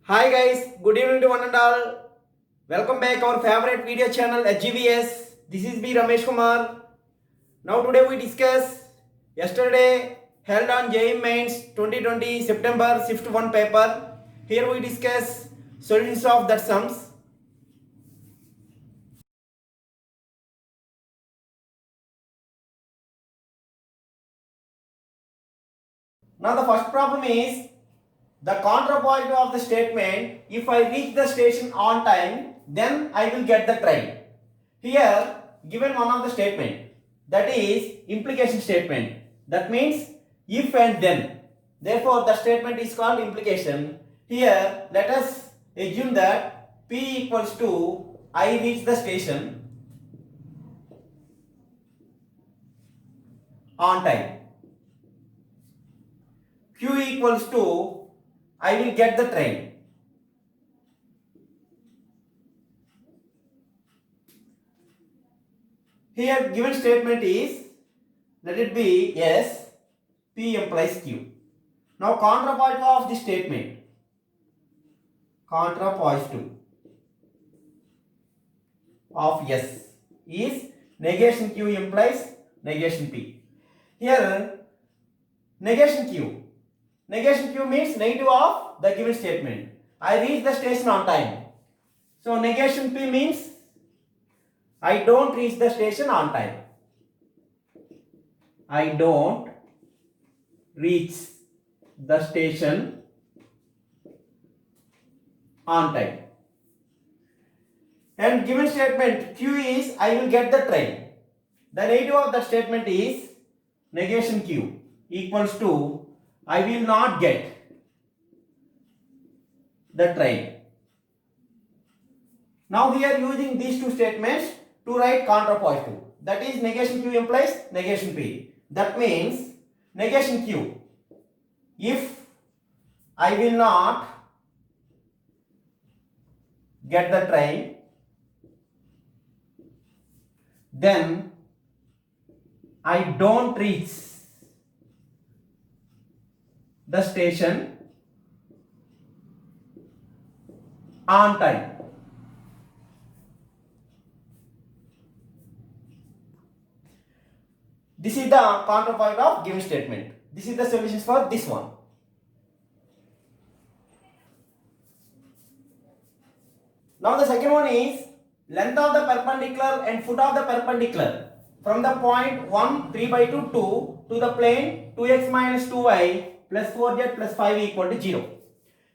Hi guys, good evening to one and all. Welcome back our favorite video channel HGVS. This is B Ramesh Kumar. Now today we discuss yesterday held on JEE Mains 2020 September Shift 1 paper. Here we discuss solutions of that sums. Now the first problem is the counterpoint of the statement, if I reach the station on time, then I will get the train. Here given one of the statement, that is implication statement. That means if and then. Therefore the statement is called implication. Here let us assume that P equals to I reach the station on time. Q equals to I will get the train. Here given statement is, let it be yes, P implies Q. Now counterpoint of this statement, counterpositive of yes is negation Q implies negation P. Here negation Q. Negation Q means negative of the given statement. I reach the station on time. So negation P means I don't reach the station on time. I don't reach the station on time. And given statement Q is I will get the train. The negative of that statement is negation Q equals to I will not get the train. Now we are using these two statements to write counterpositive. That is negation Q implies negation P. That means negation Q. If I will not get the train, then I don't reach the station on time. This is the counterpoint of given statement. This is the solutions for this one. Now the second one is length of the perpendicular and foot of the perpendicular from the point 1 3 by 2 to the plane 2x minus 2y plus 4z plus 5 equal to 0.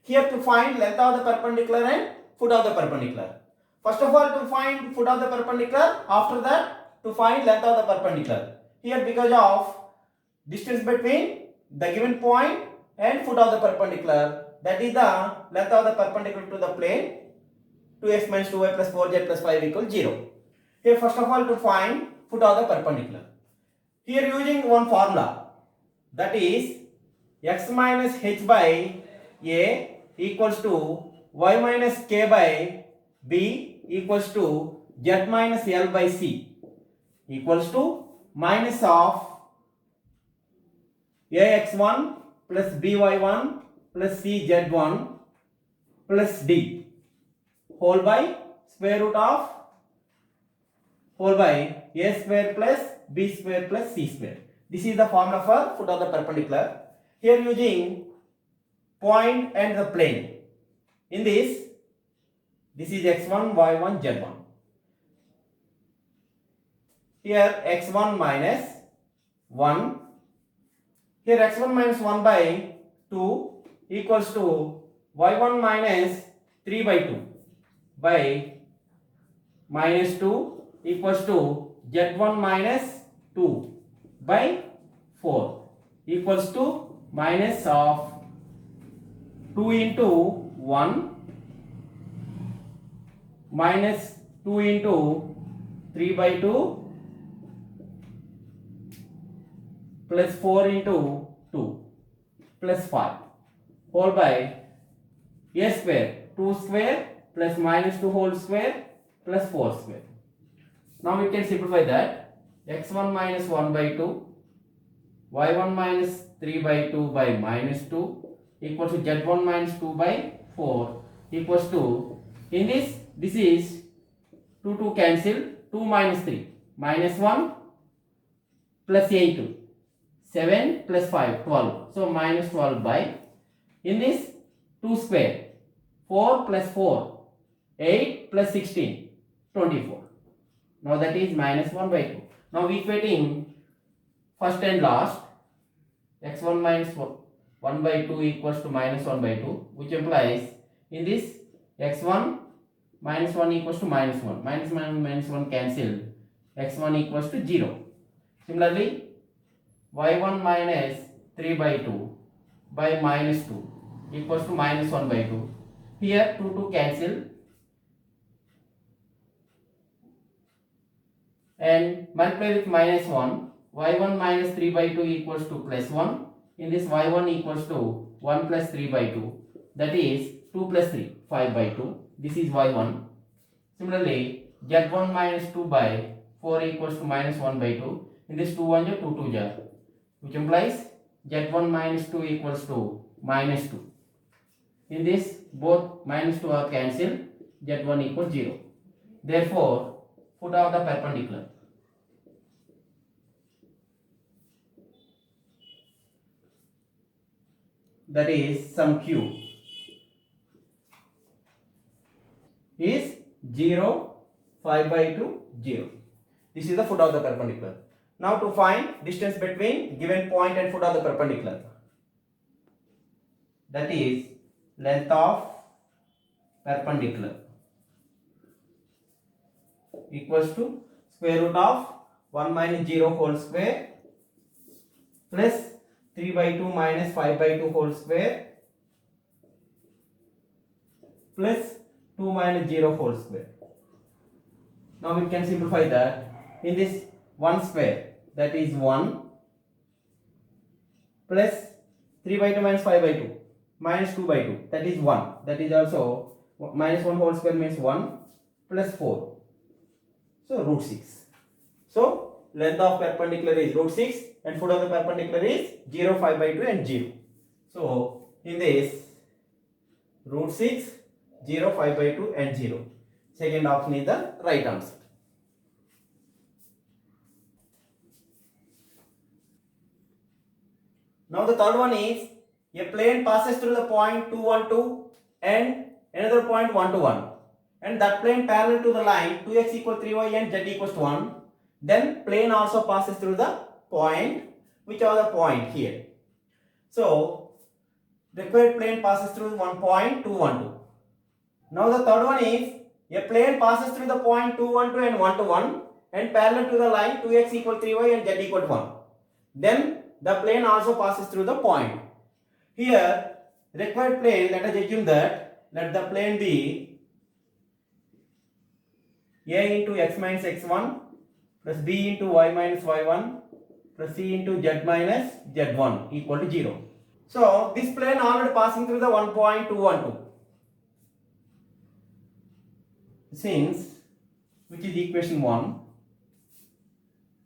Here to find length of the perpendicular and foot of the perpendicular. First of all to find foot of the perpendicular, after that to find length of the perpendicular. Here because of distance between the given point and foot of the perpendicular, that is the length of the perpendicular to the plane 2x minus 2y plus 4z plus 5 equals 0. Here first of all to find foot of the perpendicular. Here using one formula, that is x minus h by a equals to y minus k by b equals to z minus l by c equals to minus of ax1 plus by1 plus cz1 plus d whole by square root of whole by a square plus b square plus c square. This is the formula for foot of the perpendicular. Here using point and the plane. In this is x1, y1, z1. Here x1 minus 1. Here x1 minus 1 by 2 equals to y1 minus 3 by 2 by minus 2 equals to z1 minus 2 by 4 equals to minus of 2 into 1 minus 2 into 3 by 2 plus 4 into 2 plus 5 whole by a square 2 square plus minus 2 whole square plus 4 square. Now we can simplify that. x1 minus 1 by 2, y1 minus 3 by 2 by minus 2 equals to z1 minus 2 by 4 equals to, in this is 2 cancel, 2 minus 3 minus 1 plus 8, 7 plus 5 12, so minus 12 by, in this 2 square, 4 plus 4 8 plus 16 24. Now that is minus 1 by 2. Now equating first and last, x1 minus 1 by 2 equals to minus 1 by 2, which implies in this x1 minus 1 equals to minus 1. Minus 1 cancel. x1 equals to 0. Similarly, y1 minus 3 by 2 by minus 2 equals to minus 1 by 2. Here 2 cancel and multiply with minus 1. y1 minus 3 by 2 equals to plus 1. In this y1 equals to 1 plus 3 by 2, that is 2 plus 3 5 by 2. This is y1. Similarly, z1 minus 2 by 4 equals to minus 1 by 2. In this 2 1 2 2 jar, which implies z1 minus 2 equals to minus 2. In this both minus 2 are cancelled, z1 equals 0. Therefore, foot of the perpendicular, that is some q, is 0, 5 by 2, 0. This is the foot of the perpendicular. Now to find distance between given point and foot of the perpendicular, that is length of perpendicular equals to square root of 1 minus 0 whole square plus 3 by 2 minus 5 by 2 whole square plus 2 minus 0 whole square. Now we can simplify that. In this 1 square, that is 1 plus 3 by 2 minus 5 by 2 minus 2 by 2, that is 1. That is also minus 1 whole square means 1 plus 4. So root 6. So length of perpendicular is root 6 and foot of the perpendicular is 0, 5 by 2 and 0. So in this root 6, 0, 5 by 2 and 0. Second option is the right answer. Now the third one is a plane passes through the point 2, 1, 2 and another point 1, 2, 1. And that plane parallel to the line 2x equals 3y and z equals to 1. Then plane also passes through the point, which are the point here. So required plane passes through 1 point 2, 1, 2. Now the third one is a plane passes through the point 2, 1, 2 and 1, 2, 1 and parallel to the line 2x equals 3y and z equals 1. Then the plane also passes through the point. Here required plane, let us assume that let the plane be a into x minus x1 plus b into y minus y1 plus c into z minus z1 equal to 0. So this plane already passing through the 1.212. Since, which is equation 1,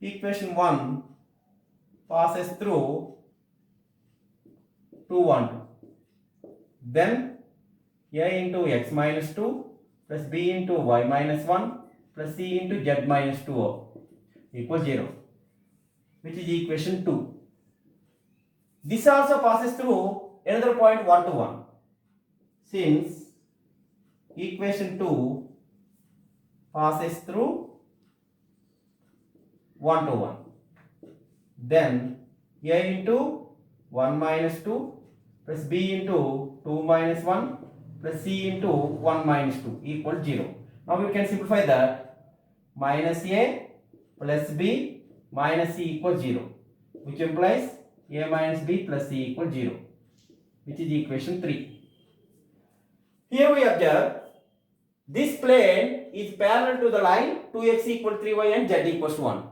equation 1 passes through 2, 1, 2. Then a into x minus 2 plus b into y minus 1 plus c into z minus 2 equals 0, which is equation 2. This also passes through another point 1 to 1. Since equation 2 passes through 1 to 1, then a into 1 minus 2 plus b into 2 minus 1 plus c into 1 minus 2 equals 0. Now we can simplify that. Minus a plus b minus c equals 0, which implies a minus b plus c equals 0, which is equation 3. Here we observe this plane is parallel to the line 2x equals 3y and z equals 1.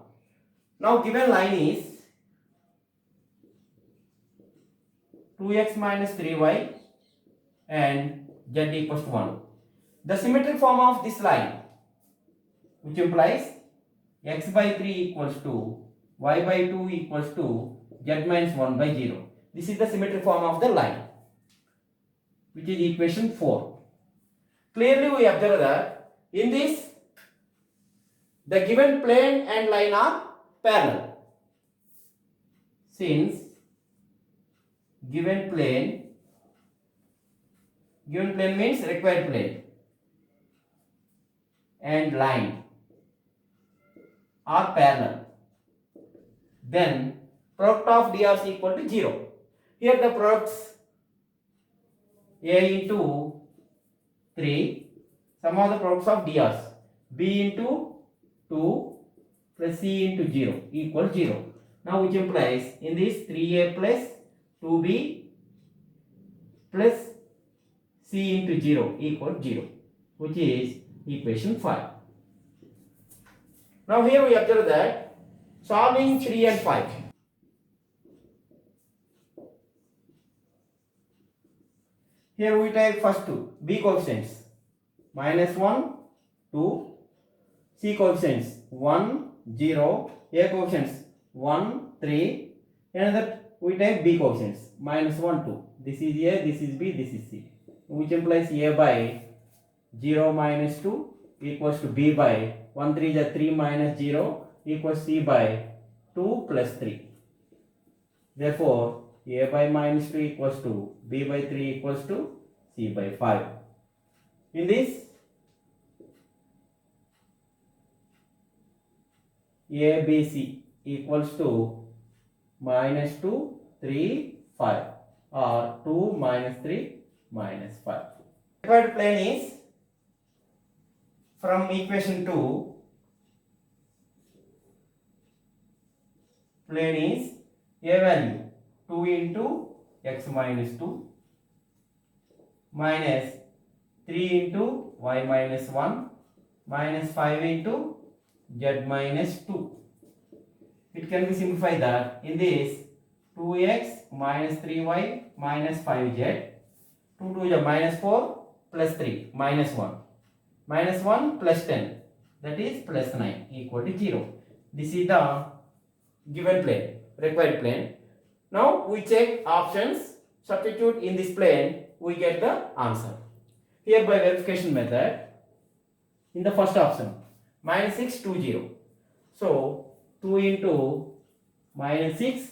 Now given line is 2x minus 3y and z equals 1. The symmetric form of this line, which implies x by 3 equals to y by 2 equals to z minus 1 by 0. This is the symmetric form of the line, which is equation 4. Clearly we observe that in this the given plane and line are parallel. Since given plane means required plane and line are parallel, then product of dr is equal to 0. Here the products a into 3, sum of the products of drs, b into 2 plus c into 0 equal 0. Now which implies in this 3a plus 2b plus c into 0 equal 0, which is equation 5. Now here we observe that solving 3 and 5. Here we take first two b coefficients minus 1, 2, c coefficients 1, 0, a coefficients 1, 3, and that we take b coefficients minus 1, 2. This is a, this is b, this is c, which implies a by 0 minus 2 equals to b by 1, 3 is 3 minus 0 equals c by 2 plus 3. Therefore, a by minus 2 equals to b by 3 equals to c by 5. In this, a, b, c equals to minus 2, 3, 5 or 2 minus 3 minus 5. Required plane is from equation 2, plane is a value 2 into x minus 2 minus 3 into y minus 1 minus 5 into z minus 2. It can be simplified that in this 2x minus 3y minus 5z, 2 to the minus 4 plus 3 minus 1 minus 1 plus 10, that is plus 9 equal to 0. This is the given plane, required plane. Now we check options, substitute in this plane, we get the answer. Here by verification method, in the first option minus 6, 2, 0. So 2 into minus 6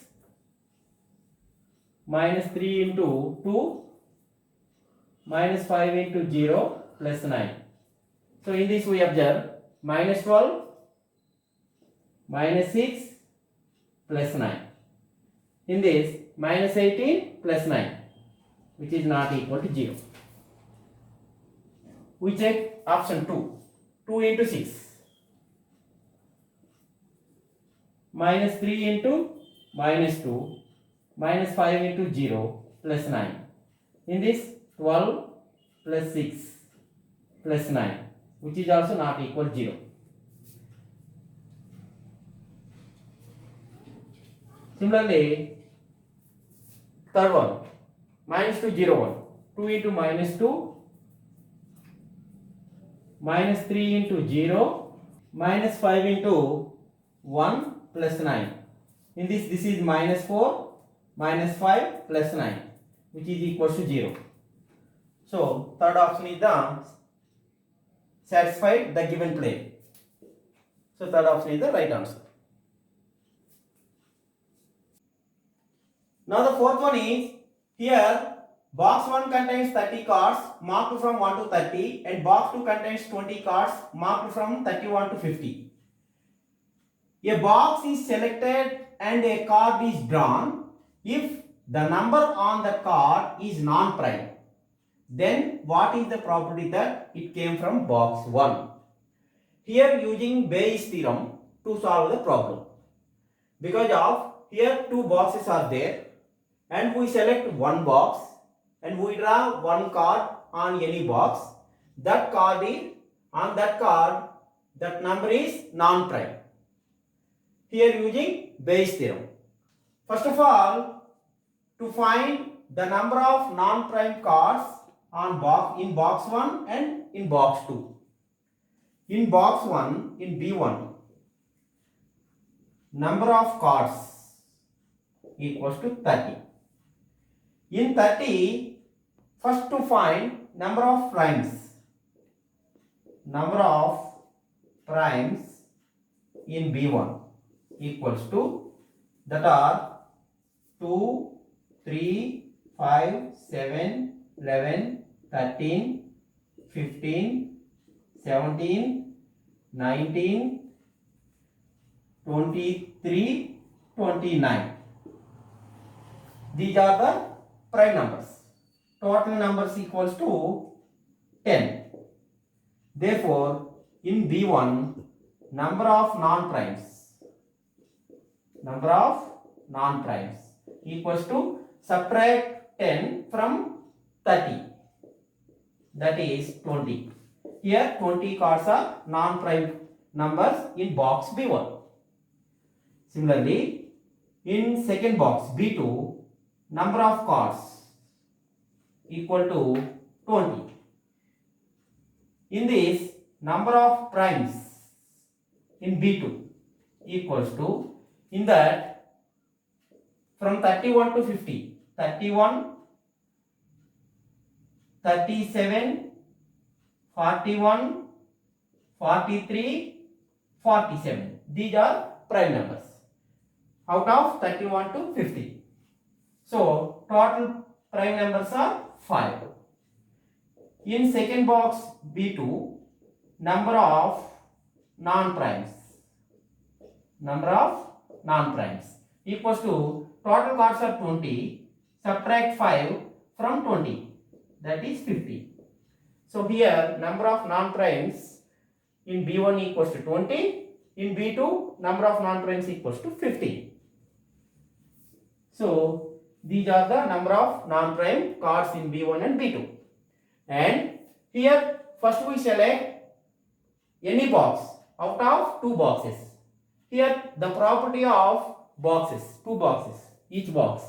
minus 3 into 2 minus 5 into 0 plus 9. So in this we observe minus 12 minus 6 plus 9. In this minus 18 plus 9, which is not equal to 0. We check option 2. 2 into 6 minus 3 into minus 2 minus 5 into 0 plus 9. In this 12 plus 6 plus 9, which is also not equal to 0. Similarly, third one minus 2, 0, 1. 2 into minus 2 minus 3 into 0 minus 5 into 1 plus 9. In this is minus 4 minus 5 plus 9, which is equal to 0. So third option is the satisfied the given plane. So third option is the right answer. Now the fourth one is, here box 1 contains 30 cards marked from 1 to 30 and box 2 contains 20 cards marked from 31 to 50. A box is selected and a card is drawn if the number on the card is non-prime. Then what is the probability that it came from box 1? Here using Bayes' theorem to solve the problem. Because of here two boxes are there and we select one box and we draw one card on any box. That card is on that card, that number is non-prime. Here using Bayes' theorem. First of all, to find the number of non-prime cards on in box 1 and in box 2. In box 1, in B1, number of cards equals to 30. In 30, first to find number of primes. number of primes in B1 equals to, that are 2, 3, 5, 7, 11, 13, 15, 17, 19, 23, 29. These are the prime numbers. Total numbers equals to 10. Therefore, in B1, number of non-primes equals to, subtract 10 from 30, that is 20. Here 20 cards are non-prime numbers in box B1. Similarly, in second box B2, number of cards equal to 20. In this, number of primes in B2 equals to, in that from 31 to 50, 31, 37, 41, 43, 47. These are prime numbers out of 31 to 50. So total prime numbers are 5. In second box B2, number of non-primes equals to, total cards are 20, subtract 5 from 20, that is 50. So here number of non-primes in B1 equals to 20, in B2 number of non-primes equals to 50. So these are the number of non-prime cards in B1 and B2. And here first we select any box out of two boxes. Here the property of boxes, two boxes, each box,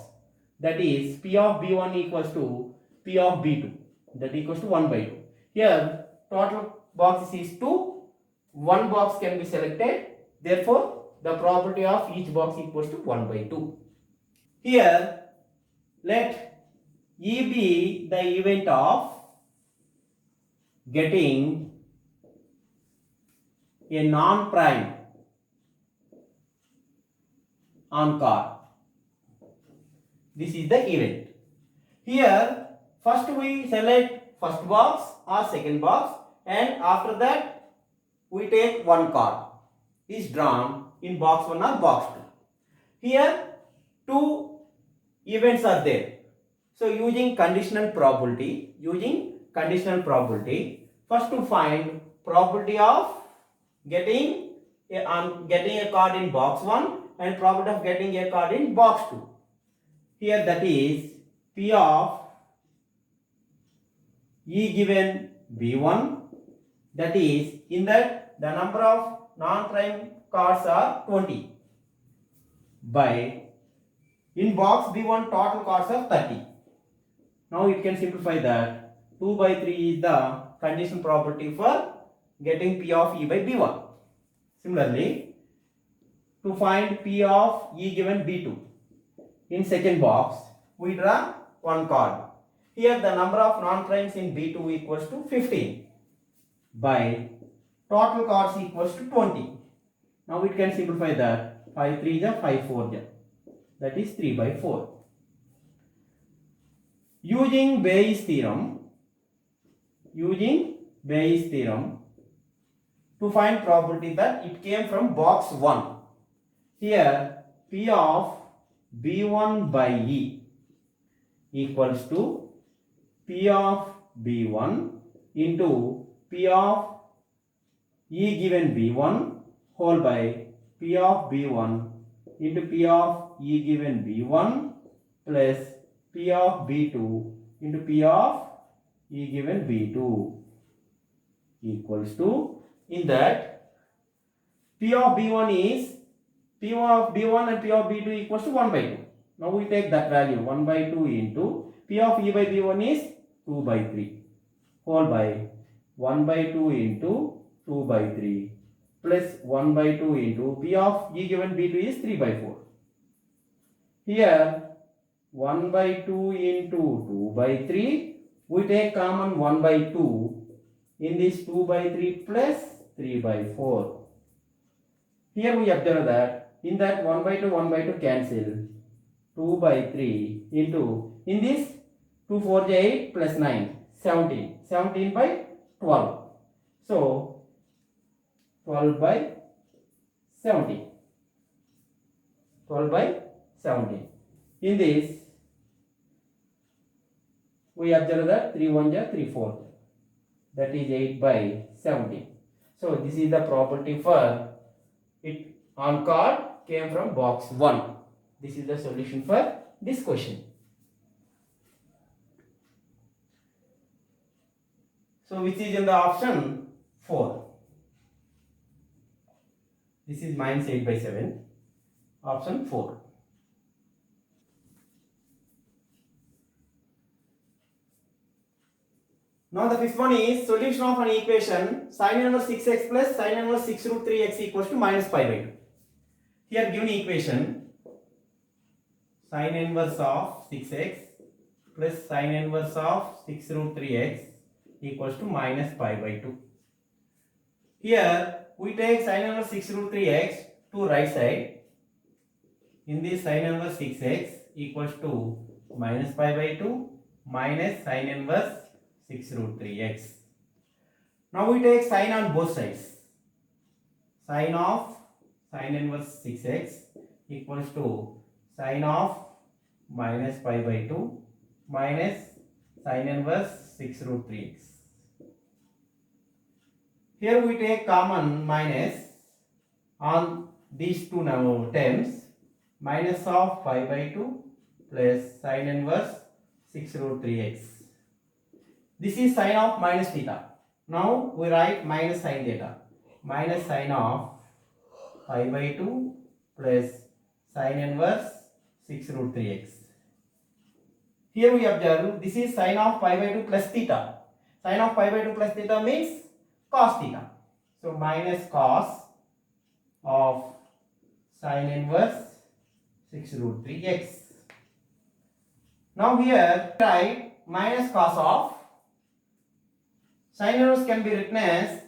that is P of B1 equals to P of B2, that equals to 1 by 2. Here total boxes is 2, one box can be selected, therefore the property of each box equals to 1 by 2. Here let E be the event of getting a non-prime on card. This is the event. Here first we select first box or second box, and after that we take one card is drawn in box 1 or box 2. Here two events are there. So using conditional probability, first to find probability of getting a card in box 1 and probability of getting a card in box 2. Here that is P of E given B1, that is, in that the number of non-prime cards are 20, by, in box B1 total cards are 30. Now it can simplify that 2 by 3 is the conditional probability for getting P of E by B1. Similarly, to find P of E given B2, in second box we draw one card. Here the number of non-primes in B2 equals to 15, by total cards equals to 20. Now it can simplify that 5 3 ja 5 4 ja, that is 3 by 4. Using Bayes theorem, to find probability that it came from box 1. Here P of B1 by E equals to P of B1 into P of E given B1 whole by P of B1 into P of E given B1 plus P of B2 into P of E given B2 equals to, in that P of B1 is P of B1 and P of B2 equals to 1 by 2. Now we take that value 1 by 2 into P of E by B1 is 2 by 3 whole by 1 by 2 into 2 by 3 plus 1 by 2 into P of E given B2 is 3 by 4. Here 1 by 2 into 2 by 3, we take common 1 by 2 In this 2 by 3 plus 3 by 4. Here we observe that in that 1 by 2 cancel. 2 by 3 into, in this 2 4 is 8 plus 9, 17. 17 by 12. So 12 by 17. 12 by 17. In this, we observe that 3 1 is 3 4. That is 8 by 17. So this is the property for it on card came from box 1. This is the solution for this question. So which is in the option 4. This is minus 8 by 7. Option 4. Now the fifth one is solution of an equation sin inverse 6x plus sin inverse 6 root 3x equals to minus pi by 2. Here given equation sin inverse of 6x plus sin inverse of 6 root 3x equals to minus pi by 2. Here we take sin inverse 6 root 3x to right side. In this sin inverse 6x equals to minus pi by 2 minus sin inverse 6 root 3x. Now we take sine on both sides. Sine of sin inverse 6x equals to sine of minus pi by 2 minus sin inverse 6 root 3x. Here we take common minus on these two terms. Minus of pi by 2 plus sin inverse 6 root 3x. This is sine of minus theta. Now we write minus sine theta. Minus sine of pi by 2 plus sine inverse 6 root 3x. Here we observe this is sine of pi by 2 plus theta. Sine of pi by 2 plus theta means cos theta. So minus cos of sine inverse 6 root 3x. Now here write minus cos of sin inverse can be written as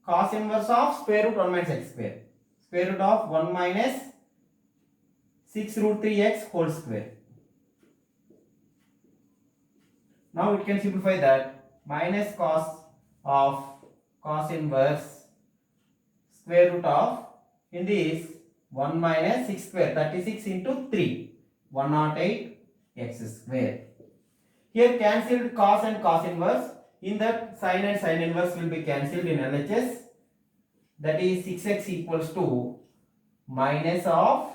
cos inverse of square root 1 minus x square. Square root of 1 minus 6 root 3x whole square. Now it can simplify that minus cos of cos inverse square root of, in this 1 minus 6 square, 36 into 3, 108 x square. Here cancelled cos and cos inverse. In that sine and sine inverse will be cancelled in LHS. That is 6x equals to minus of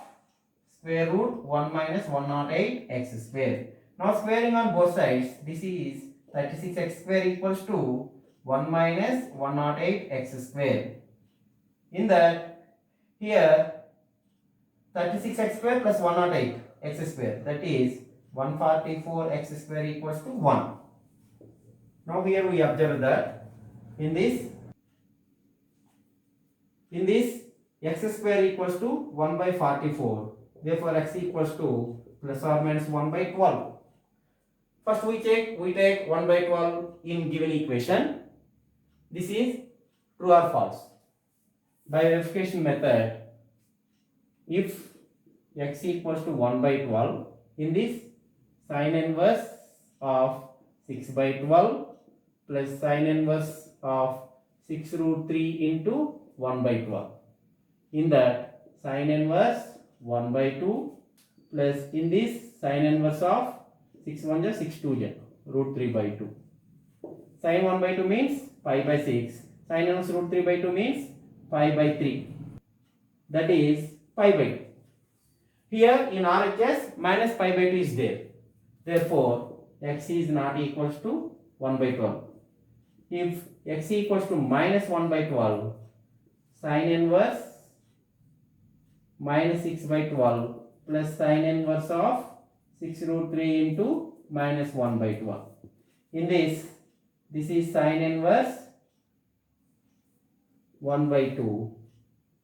square root 1 minus 108 x square. Now squaring on both sides, this is 36x square equals to 1 minus 108 x square. In that, here 36x square plus 108 x square, that is 144 x square equals to 1. Now here we observe that in this x square equals to 1 by 44. Therefore x equals to plus or minus 1 by 12. First we take 1 by 12 in given equation. This is true or false. By verification method, if x equals to 1 by 12, in this sin inverse of 6 by 12 plus sin inverse of 6 root 3 into 1 by 12. In that sin inverse 1 by 2 plus in this sin inverse of 6 1 is 6 2 is root 3 by 2. Sin 1 by 2 means pi by 6. Sin inverse root 3 by 2 means pi by 3. That is pi by 2. Here in RHS minus pi by 2 is there. Therefore x is not equals to 1 by 12. If x equals to minus 1 by 12, sin inverse minus 6 by 12 plus sin inverse of 6 root 3 into minus 1 by 12. In this is sin inverse 1 by 2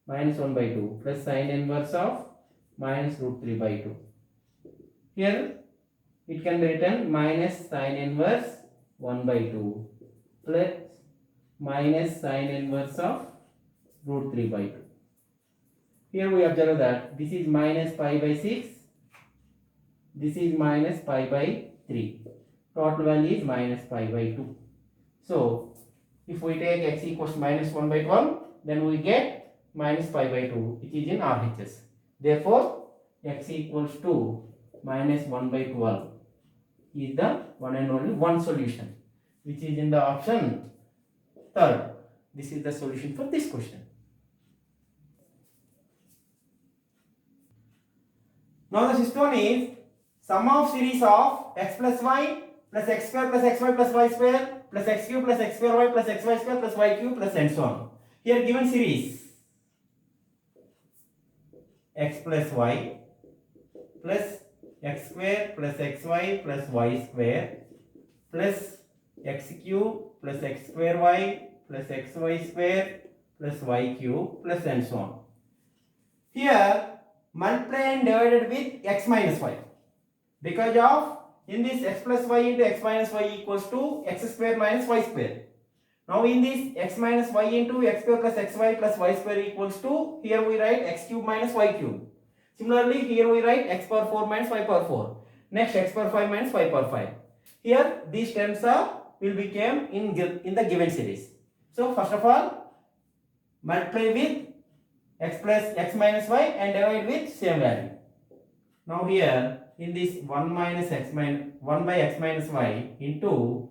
minus 1 by 2 plus sin inverse of minus root 3 by 2. Here it can be written minus sin inverse 1 by 2 plus minus sine inverse of root 3 by 2. Here we observe that this is minus pi by 6, this is minus pi by 3. Total value is minus pi by 2. So, if we take x equals minus 1 by 12, then we get minus pi by 2, which is in RHS. Therefore, x equals to minus 1 by 12 is the one and only one solution, which is in the option third. This is the solution for this question. Now the sixth one is sum of series of x plus y plus x square plus xy plus y square plus x cube plus x square y plus xy square plus y cube plus and so on. Here given series x plus y plus x square plus xy plus y square plus x cube plus x square y plus xy square plus y cube plus and so on. Here multiply and divided with x minus y, because of in this x plus y into x minus y equals to x square minus y square. Now in this x minus y into x square plus xy plus y square equals to, here we write x cube minus y cube. Similarly here we write x power 4 minus y power 4. Next x power 5 minus y power 5. Here these terms will become in the given series. So first of all multiply with x plus x minus y and divide with same value. Now here in this 1 by x minus y into,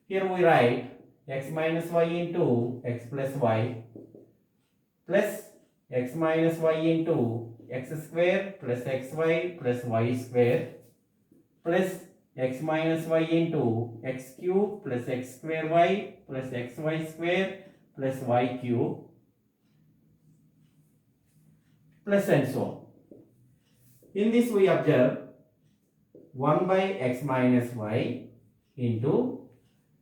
here we write x minus y into x plus y plus x minus y into x square plus xy plus y square plus x minus y into x cube plus x square y plus xy square plus y cube plus and so on. In this we observe 1 by x minus y into,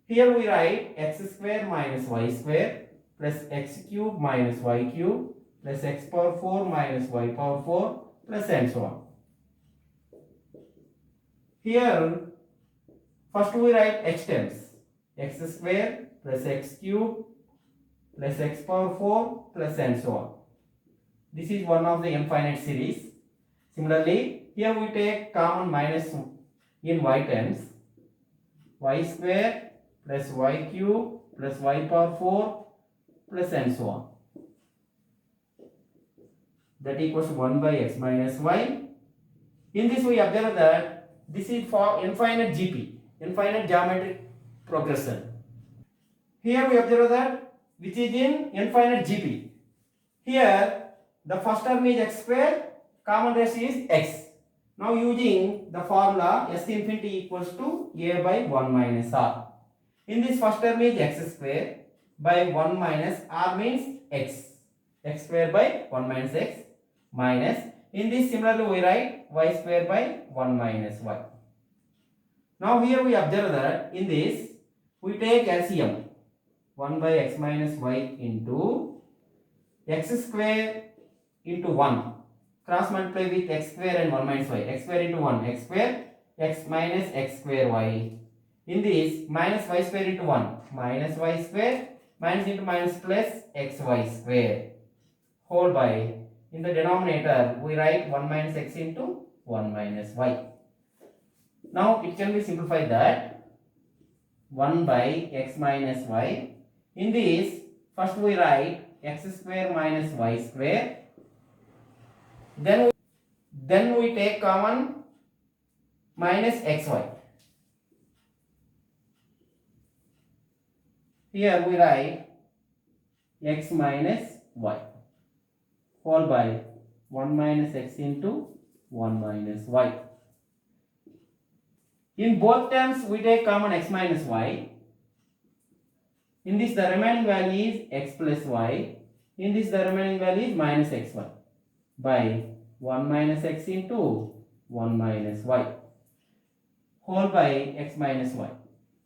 here we write x square minus y square plus x cube minus y cube plus x power 4 minus y power 4 plus and so on. Here first we write x terms, x square plus x cube plus x power 4 plus and so on. This is one of the infinite series. Similarly, here we take common minus in y terms, y square plus y cube plus y power 4 plus and so on. That equals 1 by x minus y. In this we observe that this is for infinite GP, infinite geometric progression. Here we observe that which is in infinite GP. Here the first term is x square, common ratio is x. Now using the formula s infinity equals to a by 1 minus r. In this first term is x square by 1 minus r means x. X square by 1 minus x minus, in this similarly we write y square by 1 minus y. Now here we observe that in this we take LCM 1 by x minus y into x square into 1, cross multiply with x square and 1 minus y, x square into 1, x square, x minus x square y. In this minus y square into 1, minus y square, minus into minus plus xy square, whole by, in the denominator we write 1 minus x into 1 minus y. Now it can be simplified that 1 by x minus y. In this first we write x square minus y square, then we take common minus xy. Here we write x minus y, whole by 1 minus x into 1 minus y. In both terms we take common x minus y. In this the remaining value is x plus y. In this the remaining value is minus xy by 1 minus x into 1 minus y, whole by x minus y.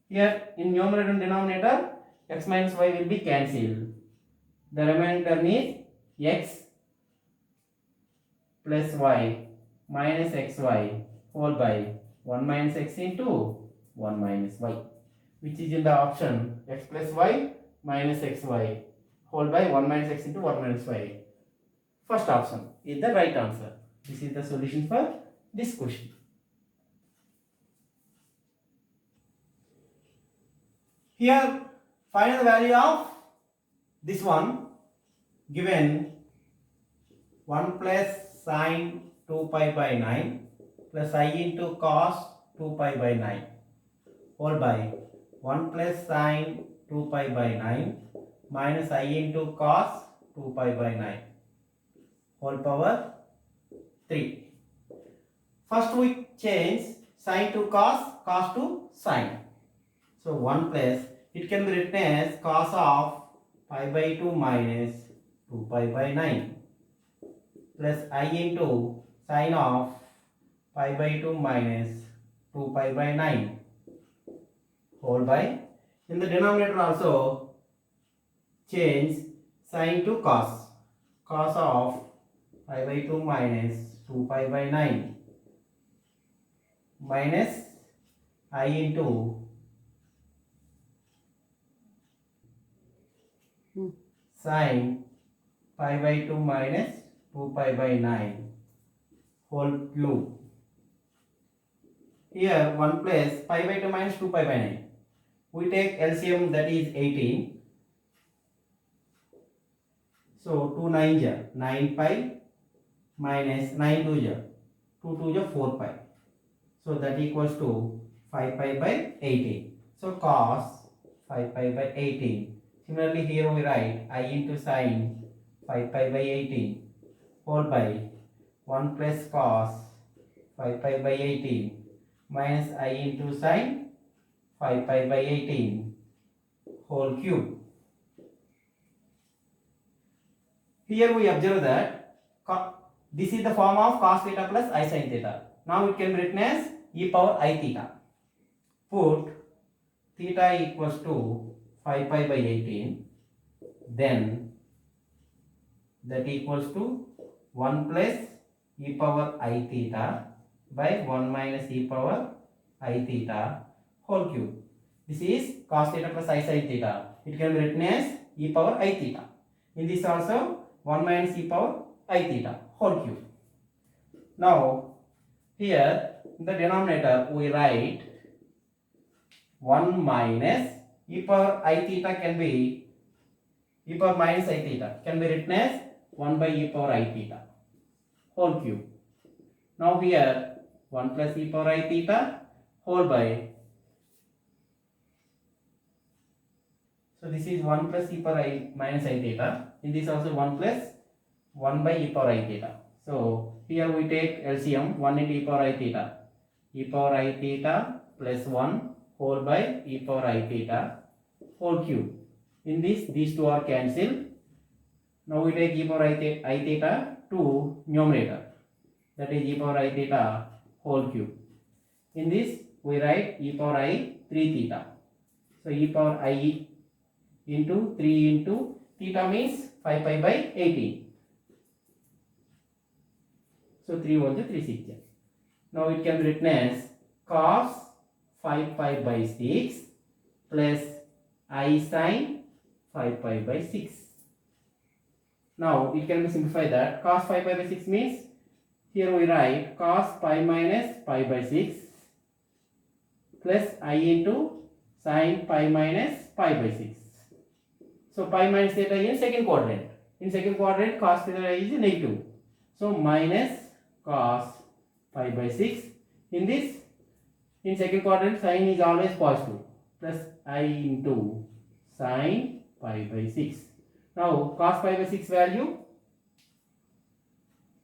Here in numerator and denominator x minus y will be cancelled. The remaining term is x plus y minus xy whole by 1 minus x into 1 minus y, which is in the option x plus y minus xy whole by 1 minus x into 1 minus y. First option is the right answer. This is the solution for this question. Here, find the value of this one given 1 plus sine 2 pi by 9 plus I into cos 2 pi by 9 whole by 1 plus sine 2 pi by 9 minus I into cos 2 pi by 9 whole power 3. First we change sine to cos, cos to sine. So 1 plus, it can be written as cos of pi by 2 minus 2 pi by 9 plus I into sine of pi by 2 minus 2 pi by 9 whole by, in the denominator also change sine to cos, cos of pi by 2 minus 2 pi by 9 minus I into sine pi by 2 minus 2 pi by 9 whole cube. Here 1 plus pi by 2 minus 2 pi by 9. We take LCM, that is 18. So 2 9 ja 9 pi minus 9 2 ja 2 2 ja 4 pi. So that equals to 5 pi by 18. So cos 5 pi by 18. Similarly here we write I into sine 5 pi by 18 whole by 1 plus cos 5 pi by 18 minus I into sine 5 pi by 18 whole cube. Here we observe that this is the form of cos theta plus I sin theta. Now it can be written as e power I theta. Put theta equals to 5 pi by 18, then that equals to 1 plus e power I theta by 1 minus e power I theta whole cube. This is cos theta plus I sin theta. It can be written as e power I theta. In this also 1 minus e power I theta whole cube. Now here in the denominator we write 1 minus e power I theta can be e power minus I theta can be written as 1 by e power I theta whole cube. Now here 1 plus e power I theta whole by, so this is 1 plus e power I minus I theta. In this also 1 plus 1 by e power I theta. So here we take LCM 1 into e power I theta. E power I theta plus 1 whole by e power I theta whole cube. In this, these two are cancelled. Now we take e power I theta to numerator, that is e power I theta whole cube. In this we write e power I 3 theta. So e power I into 3 into theta means 5 pi by 18. So 3 1 3 6. Now it can be written as cos 5 pi by 6 plus I sin 5 pi by 6. Now it can be simplified that cos 5 pi by 6 means, here we write cos pi minus pi by 6 plus I into sin pi minus pi by 6. So pi minus theta in second quadrant. In second quadrant cos theta is negative. So minus cos pi by 6. In this, in second quadrant sin is always positive, plus I into sin pi by 6. Now cos pi by 6 value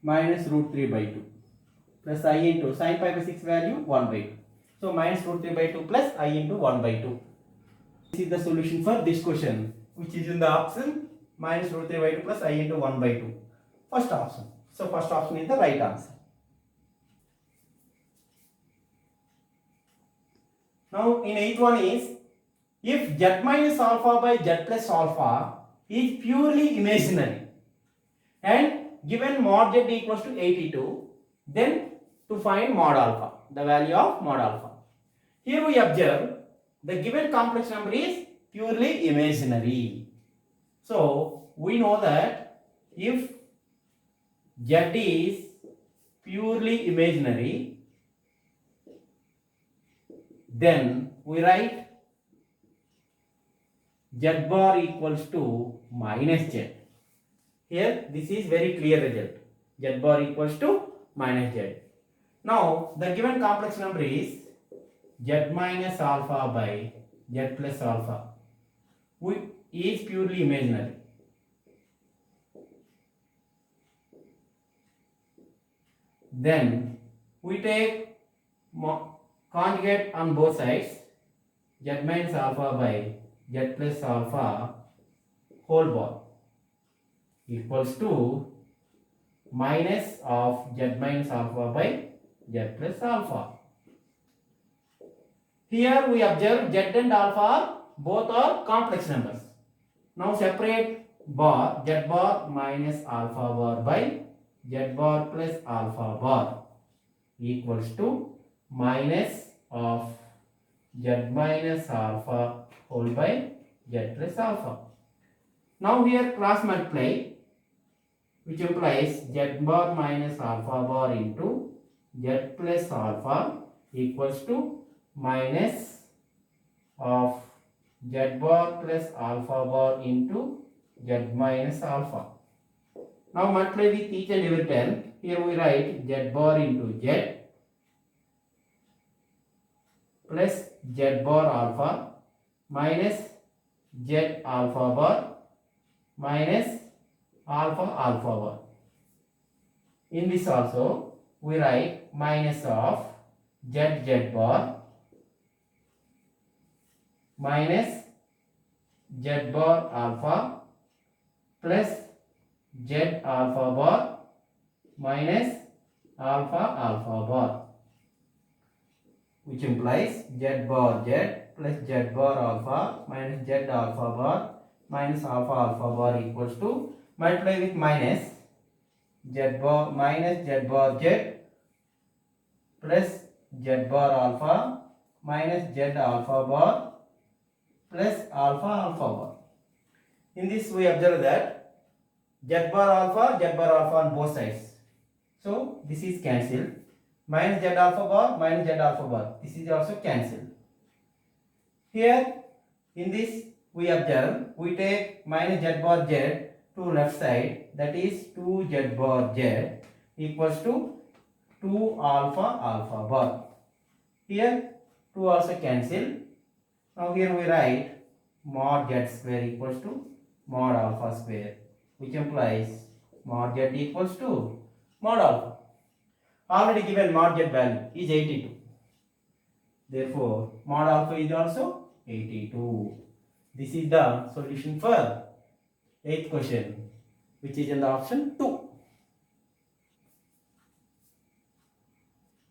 minus root 3 by 2 plus I into sin pi by 6 value 1 by 2. So minus root 3 by 2 plus I into 1 by 2. This is the solution for this question, which is in the option minus root 3 by 2 plus I into 1 by 2. First option. So first option is the right answer. Now in 8th one is, if z minus alpha by z plus alpha is purely imaginary and given mod z equals to 82, then to find mod alpha, the value of mod alpha. Here we observe the given complex number is purely imaginary. So we know that if Z is purely imaginary, then we write Z bar equals to minus Z. Here this is very clear result. Z bar equals to minus Z. Now the given complex number is Z minus alpha by Z plus alpha, which is purely imaginary. Then we take conjugate on both sides, Z minus alpha by Z plus alpha whole bar equals to minus of Z minus alpha by Z plus alpha. Here we observe Z and alpha both are complex numbers. Now separate bar, Z bar minus alpha bar by Z bar plus alpha bar equals to minus of Z minus alpha whole by Z plus alpha. Now here cross multiply, which implies Z bar minus alpha bar into Z plus alpha equals to minus of Z bar plus alpha bar into Z minus alpha. Now multiply with each and every term. Here we write Z bar into Z plus Z bar alpha minus Z alpha bar minus alpha alpha bar. In this also we write minus of Z bar minus Z bar alpha plus Z alpha bar minus alpha alpha bar, which implies Z bar Z plus Z bar alpha minus Z alpha bar minus alpha alpha bar equals to multiply with minus Z bar minus Z bar Z plus Z bar alpha minus Z alpha bar plus alpha alpha bar. In this we observe that Z bar alpha on both sides. So this is cancelled. Minus Z alpha bar. This is also cancelled. Here in this we observe, we take minus Z bar Z to left side, that is 2 Z bar Z equals to 2 alpha alpha bar. Here 2 also cancel. Now here we write mod Z square equals to mod alpha square, which implies mod Z equals to mod alpha. Already given mod Z value is 82. Therefore mod alpha is also 82. This is the solution for 8th question, which is in the option 2.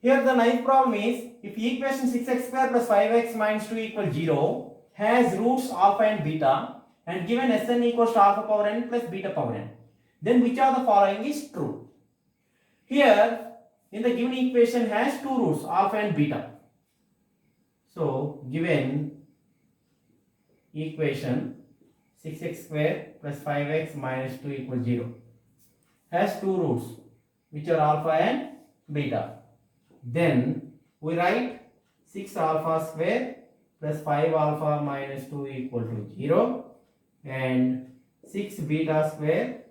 Here the ninth problem is, if equation 6x square plus 5x minus 2 equals 0 has roots alpha and beta and given Sn equals to alpha power n plus beta power n, then which of the following is true? Here in the given equation has two roots alpha and beta. So given equation 6x square plus 5x minus 2 equals 0 has two roots which are alpha and beta. Then we write 6 alpha square plus 5 alpha minus 2 equal to 0 and 6 beta square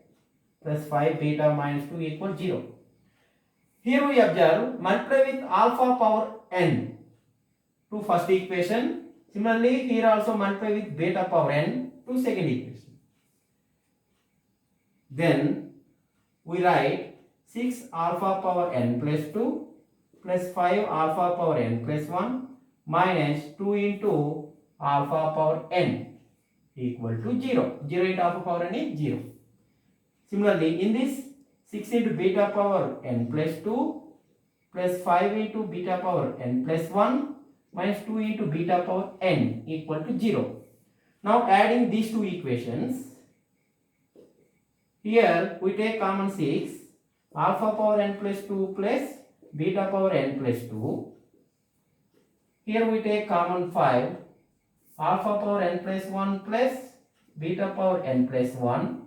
plus 5 beta minus 2 equal 0. Here we observe multiply with alpha power n to first equation. Similarly here also multiply with beta power n to second equation. Then we write 6 alpha power n plus 2 plus 5 alpha power n plus 1 minus 2 into alpha power n equal to 0. 0 into alpha power n is 0. Similarly, in this 6 into beta power n plus 2 plus 5 into beta power n plus 1 minus 2 into beta power n equal to 0. Now adding these two equations, here we take common 6 alpha power n plus 2 plus beta power n plus 2. Here we take common 5 alpha power n plus 1 plus beta power n plus 1.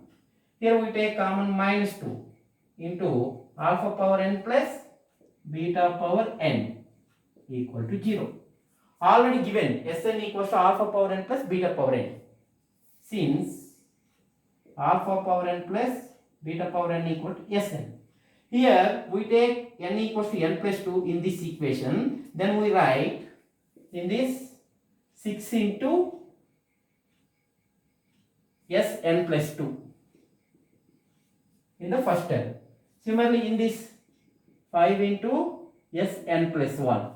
Here we take common minus 2 into alpha power n plus beta power n equal to 0. Already given Sn equals to alpha power n plus beta power n. Since alpha power n plus beta power n equal to Sn. Here we take n equals to n plus 2 in this equation. Then we write in this 6 into Sn plus 2 in the first term. Similarly in this 5 into Sn plus 1.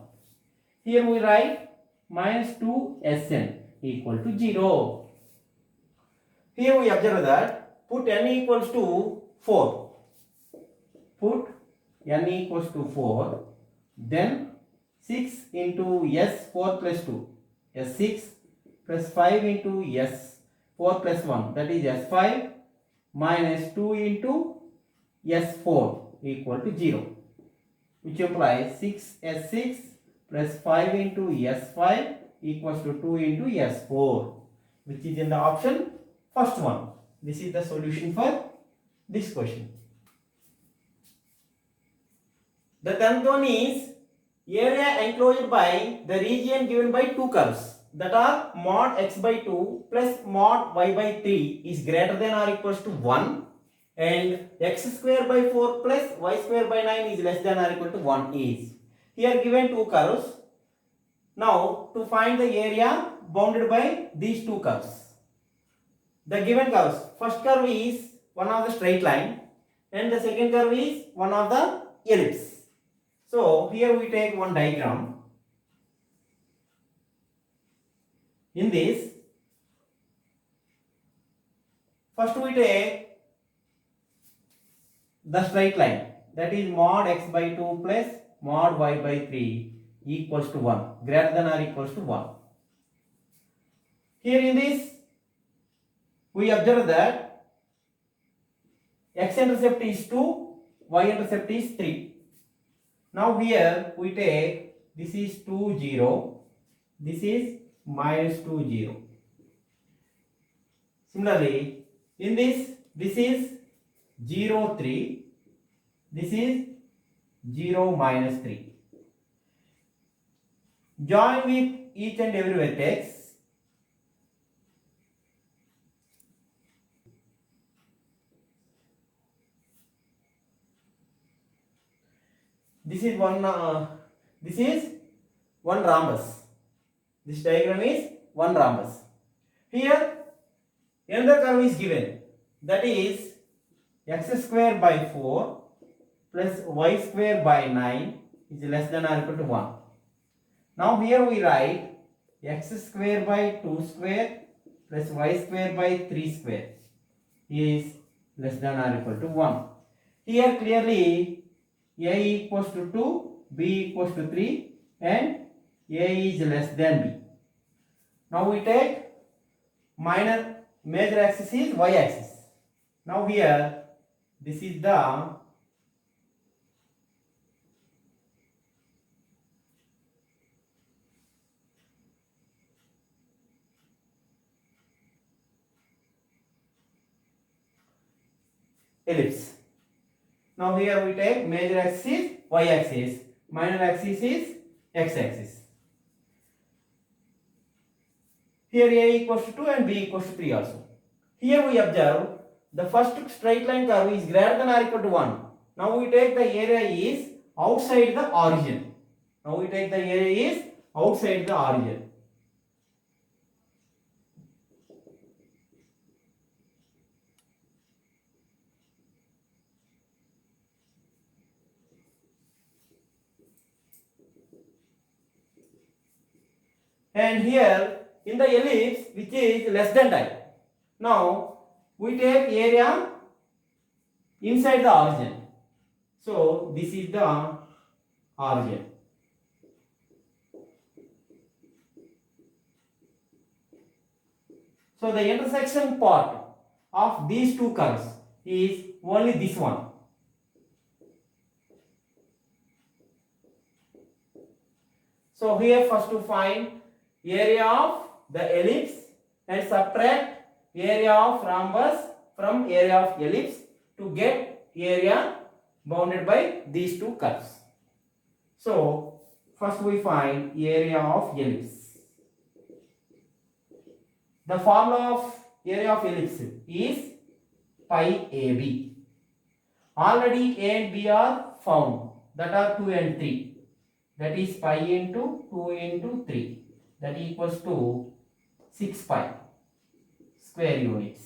Here we write minus 2 Sn equal to 0. Here we observe that put n equals to 4. Put n equals to 4. Then 6 into S4 plus 2. S6 plus 5 into S4 plus 1. That is S5 minus 2 into S4 equal to 0. Which implies 6S6 plus 5 into S5 equals to 2 into S4. Which is in the option first one. This is the solution for this question. The 10th one is area enclosed by the region given by two curves that are mod x by 2 plus mod y by 3 is greater than or equals to 1 and x square by 4 plus y square by 9 is less than or equal to 1 is. Here given two curves. Now to find the area bounded by these two curves. The given curves, first curve is one of the straight line and the second curve is one of the ellipse. So here we take one diagram. In this, first we take the straight line, that is mod x by 2 plus mod y by 3 equals to 1, greater than or equals to 1. Here in this, we observe that x-intercept is 2, y-intercept is 3. Now here we take, this is 2, 0, this is minus 2, 0. Similarly, in this is 0, 3, this is 0, minus 3. Join with each and every vertex. This is one rhombus. This diagram is one rhombus. Here another curve is given, that is x square by 4 plus y square by 9 is less than or equal to 1. Now here we write x square by 2 square plus y square by 3 square is less than or equal to 1. Here clearly a equals to 2, b equals to 3 and a is less than b. Now we take major axis is y axis. Now here this is the ellipse. Now here we take major axis is y axis, minor axis is x axis. Here a equals to 2 and b equals to 3 also. Here we observe the first straight line curve is greater than or equal to 1. Now we take the area is outside the origin. Now we take the area is outside the origin. And here in the ellipse which is less than type. Now we take area inside the origin. So this is the origin. So the intersection part of these two curves is only this one. So here first to find area of the ellipse and subtract area of rhombus from area of ellipse to get area bounded by these two curves. So first we find area of ellipse. The formula of area of ellipse is pi AB. Already A and B are found, that are 2 and 3. That is pi into 2 into 3. That equals to 6 pi square units.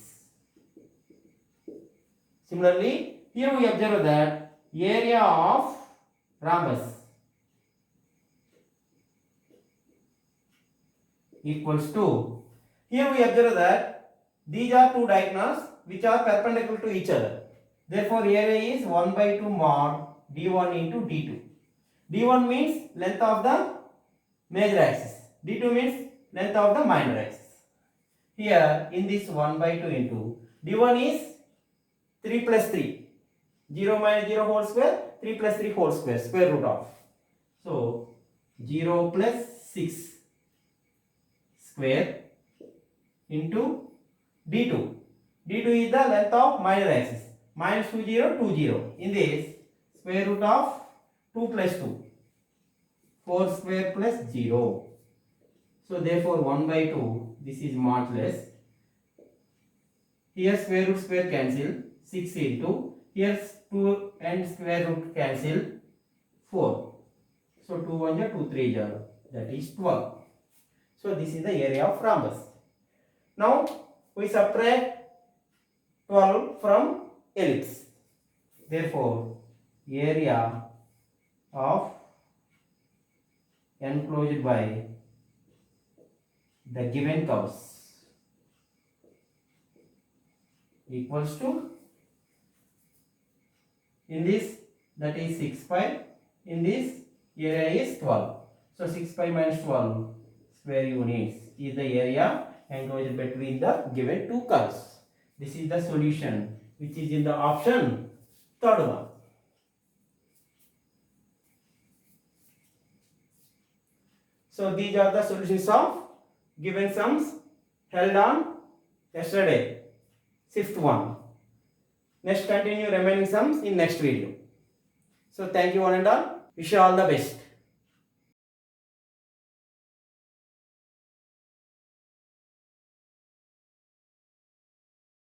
Similarly, here we observe that area of rhombus equals to, here we observe that these are two diagonals which are perpendicular to each other. Therefore, area is 1 by 2 mod d1 into d2. d1 means length of the major axis. d2 means length of the minor axis. Here in this 1 by 2 into d1 is 3 plus 3. 0 minus 0 whole square, 3 plus 3 whole square, square root of. So 0 plus 6 square into d2. d2 is the length of minor axis. Minus 2 0 2 0. In this square root of 2 plus 2. 4 square plus 0. So therefore 1 by 2, this is modulus. Here square cancel, 6 into, here 2 and square root cancel, 4. So 2 1 2 3 0, that is 12. So this is the area of rhombus. Now we subtract 12 from ellipse. Therefore area of enclosed by the given curves equals to, in this that is 6 pi, in this area is 12. So 6 pi minus 12 square units is the area enclosed between the given two curves. This is the solution which is in the option third one. So these are the solutions of given sums held on yesterday, fifth one. Next continue remaining sums in next video. So thank you one and all. Wish you all the best.